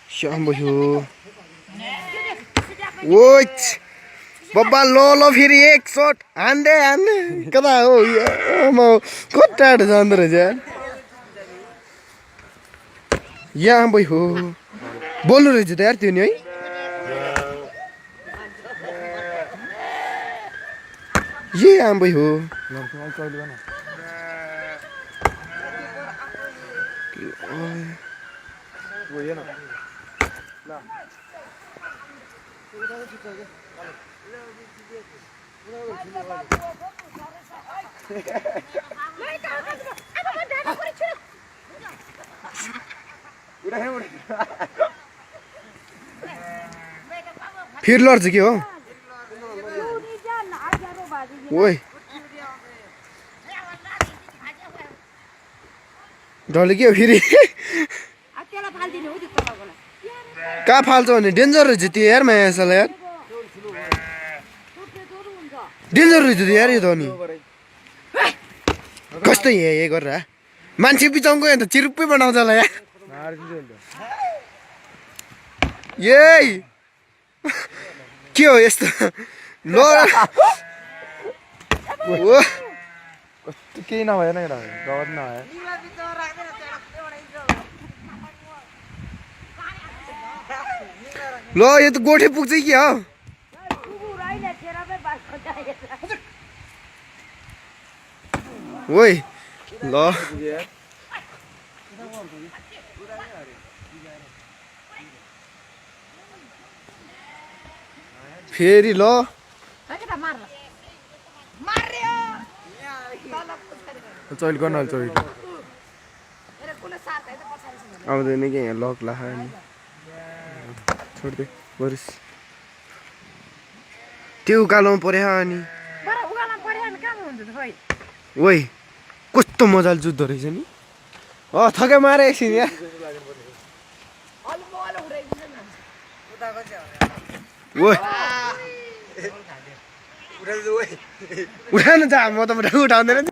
श्याम भयो ओइ बब्बा लो फेरि एक शॉट हान्दै हान्दै कता हो म कता जाँदो रहेछ यार यहाँ भयो बोल्नु रहेछ त यार त्यो नि है ये यहाँ भयो फिर लड्छ के हो ओइ डरले के हो फेरि कहाँ फाल्छ भने डेन्जर रहेछ त्यो यार माया साला यार डेन्जर रहेछ त्यो यार यो त अनि कस्तो हे गरेर मान्छे बिचाउँको यहाँ त चिरुप्पै बनाउँछ होला यार यही के हो यस्तो ल केही नभएन एउटा डर नभए ल यो त गोठे पुग्छ कि हो ओइ ल फेरि ल चोइल गर्न चोइल आउँदैन कि यहाँ लक ला छोड्दै बरिस त्यो उकालोमा पर्यो अनि ओइ कस्तो मजाले जुत्दो रहेछ नि थकै मारे एकछिन यार ओइ उठाउनु त म त उठाउँदैन